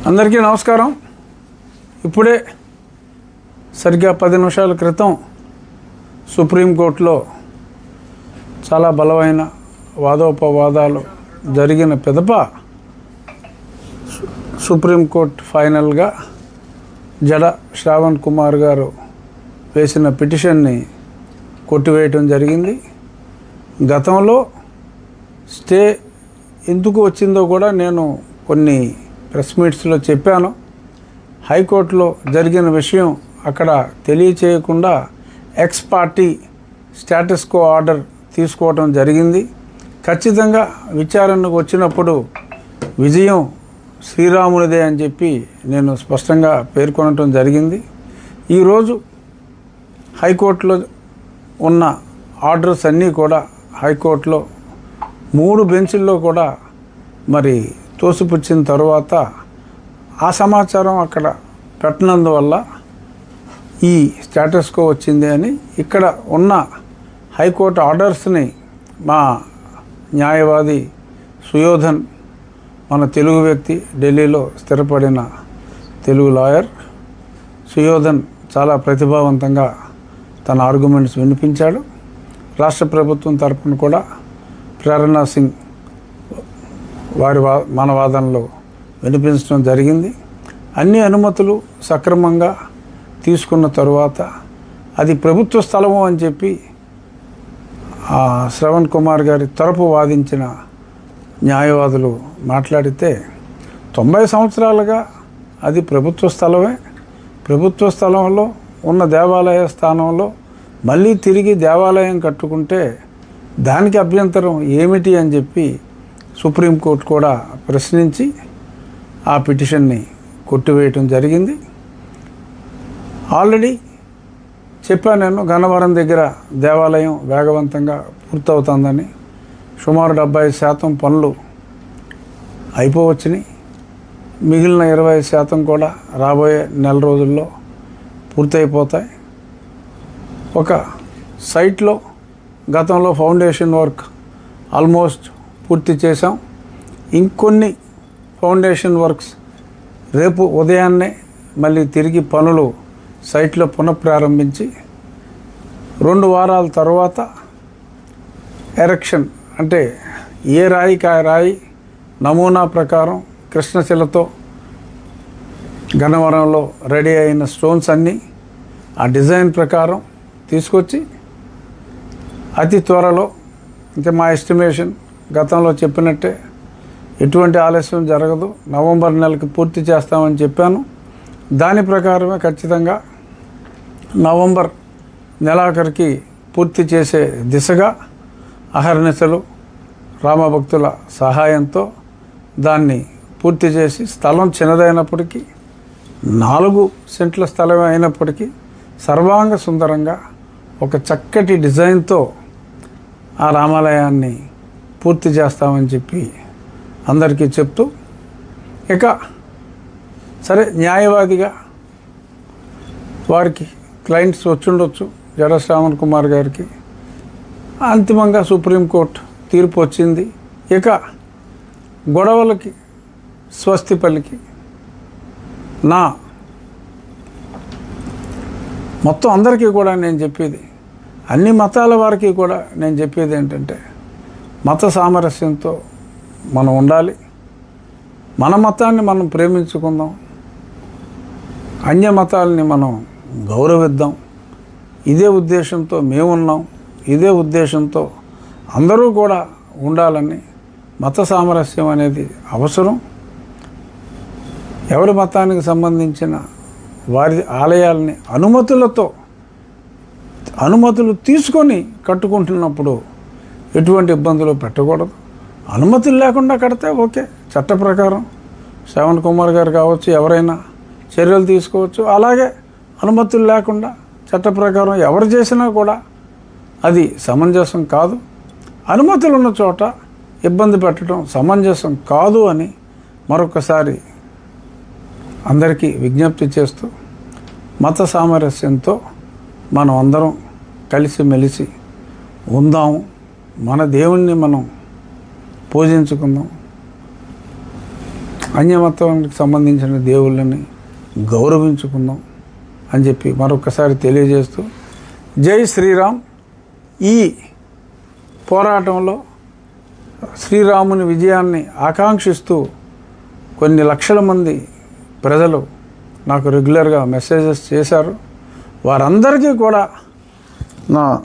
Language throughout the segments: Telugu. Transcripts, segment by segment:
అందరికీ నమస్కారం. ఇప్పుడే సరిగ్గా 10 నిమిషాల క్రితం సుప్రీంకోర్టులో చాలా బలమైన వాదోపవాదాలు జరిగిన పిదప సుప్రీంకోర్టు ఫైనల్గా జడ శ్రావణ్ కుమార్ గారు వేసిన పిటిషన్ని కొట్టివేయటం జరిగింది. గతంలో స్టే ఎందుకు వచ్చిందో కూడా నేను కొన్ని ప్రెస్ మీట్స్లో చెప్పాను. హైకోర్టులో జరిగిన విషయం అక్కడ తెలియచేయకుండా ex party status quo order తీసుకోవడం జరిగింది. ఖచ్చితంగా విచారణకు వచ్చినప్పుడు విజయం శ్రీరామునిదే అని చెప్పి నేను స్పష్టంగా పేర్కొనటం జరిగింది. ఈరోజు హైకోర్టులో ఉన్న ఆర్డర్స్ అన్నీ కూడా హైకోర్టులో 3 బెంచుల్లో కూడా మరి తోసిపుచ్చిన తర్వాత ఆ సమాచారం అక్కడ పెట్టినందువల్ల ఈ స్టేటస్ కో వచ్చింది అని ఇక్కడ ఉన్న హైకోర్టు ఆర్డర్స్ని మా న్యాయవాది సుయోధన్, మన తెలుగు వ్యక్తి, ఢిల్లీలో స్థిరపడిన తెలుగు లాయర్ సుయోధన్ చాలా ప్రతిభావంతంగా తన ఆర్గ్యుమెంట్స్ వినిపించాడు. రాష్ట్ర ప్రభుత్వం తరపున కూడా ప్రేరణా సింగ్ వారి మన వాదనలో వినిపించడం జరిగింది. అన్ని అనుమతులు సక్రమంగా తీసుకున్న తరువాత అది ప్రభుత్వ స్థలము అని చెప్పి శ్రవణ్ కుమార్ గారి తరపు వాదించిన న్యాయవాదులు మాట్లాడితే 90 సంవత్సరాలుగా అది ప్రభుత్వ స్థలమే. ప్రభుత్వ స్థలంలో ఉన్న దేవాలయ స్థానంలో మళ్ళీ తిరిగి దేవాలయం కట్టుకుంటే దానికి అభ్యంతరం ఏమిటి అని చెప్పి సుప్రీంకోర్టు కూడా ప్రశ్నించి ఆ పిటిషన్ని కొట్టివేయటం జరిగింది. ఆల్రెడీ చెప్పాను నేను, గన్నవరం దగ్గర దేవాలయం వేగవంతంగా పూర్తవుతుందని. సుమారు 70% పనులు అయిపోవచ్చుని. మిగిలిన 20% కూడా రాబోయే నెల రోజుల్లో పూర్తయిపోతాయి. ఒక సైట్లో గతంలో ఫౌండేషన్ వర్క్ ఆల్మోస్ట్ పూర్తి చేసాం. ఇంకొన్ని ఫౌండేషన్ వర్క్స్ రేపు ఉదయాన్నే మళ్ళీ తిరిగి పనులు సైట్లో పునఃప్రారంభించి 2 వారాల తర్వాత ఎరెక్షన్, అంటే ఏ రాయికి ఆ రాయి నమూనా ప్రకారం కృష్ణశిలతో గన్నవరంలో రెడీ అయిన స్టోన్స్ అన్నీ ఆ డిజైన్ ప్రకారం తీసుకొచ్చి అతి త్వరలో, అంటే మా ఎస్టిమేషన్ గతంలో చెప్పినట్టే ఎటువంటి ఆలస్యం జరగదు, నవంబర్ నెలకి పూర్తి చేస్తామని చెప్పాను. దాని ప్రకారమే ఖచ్చితంగా నవంబర్ నెలాఖరికి పూర్తి చేసే దిశగా అహర్నిశలు రామభక్తుల సహాయంతో దాన్ని పూర్తి చేసి, స్థలం చిన్నదైనప్పటికీ 4 సెంట్ల స్థలమే అయినప్పటికీ సర్వాంగ సుందరంగా ఒక చక్కటి డిజైన్తో ఆ రామాలయాన్ని పూర్తి చేస్తామని చెప్పి అందరికీ చెప్తూ, ఇక సరే న్యాయవాదిగా వారికి క్లయింట్స్ వచ్చుండొచ్చు జడ శ్రావణ్ కుమార్ గారికి. అంతిమంగా సుప్రీంకోర్టు తీర్పు వచ్చింది. ఇక గొడవలకి స్వస్తి పలికి నా మొత్తం అందరికీ కూడా నేను చెప్పేది, అన్ని మతాల వారికి కూడా నేను చెప్పేది ఏంటంటే, మత సామరస్యంతో మనం ఉండాలి. మన మతాన్ని మనం ప్రేమించుకుందాం, అన్య మతాలని మనం గౌరవిద్దాం. ఇదే ఉద్దేశంతో మేమున్నాం, ఇదే ఉద్దేశంతో అందరూ కూడా ఉండాలని. మత సామరస్యం అనేది అవసరం. ఎవరి మతానికి సంబంధించిన వారి ఆలయాలని అనుమతులు తీసుకొని కట్టుకుంటున్నప్పుడు ఎటువంటి ఇబ్బందులు పెట్టకూడదు. అనుమతులు లేకుండా కడితే ఓకే, చట్ట ప్రకారం శ్రవణ్ కుమార్ గారు కావచ్చు, ఎవరైనా చర్యలు తీసుకోవచ్చు. అలాగే అనుమతులు లేకుండా చట్ట ప్రకారం ఎవరు చేసినా కూడా అది సమంజసం కాదు. అనుమతులు ఉన్న చోట ఇబ్బంది పెట్టడం సమంజసం కాదు అని మరొకసారి అందరికీ విజ్ఞప్తి చేస్తూ, మత సామరస్యంతో మనం అందరం కలిసిమెలిసి ఉందాము. మన దేవుణ్ణి మనం పూజించుకుందాం. అన్యమతానికి సంబంధించిన దేవుళ్ళని గౌరవించుకుందాం అని చెప్పి మరొకసారి తెలియజేస్తూ జై శ్రీరామ్. ఈ పోరాటంలో శ్రీరాముని విజయాన్ని ఆకాంక్షిస్తూ కొన్ని లక్షల మంది ప్రజలు నాకు రెగ్యులర్గా మెసేజెస్ చేశారు. వారందరికీ కూడా నా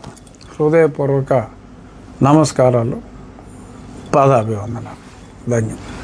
హృదయపూర్వక నమస్కారాలు, పాదాభివందనాలు. ధన్యవాదాలు.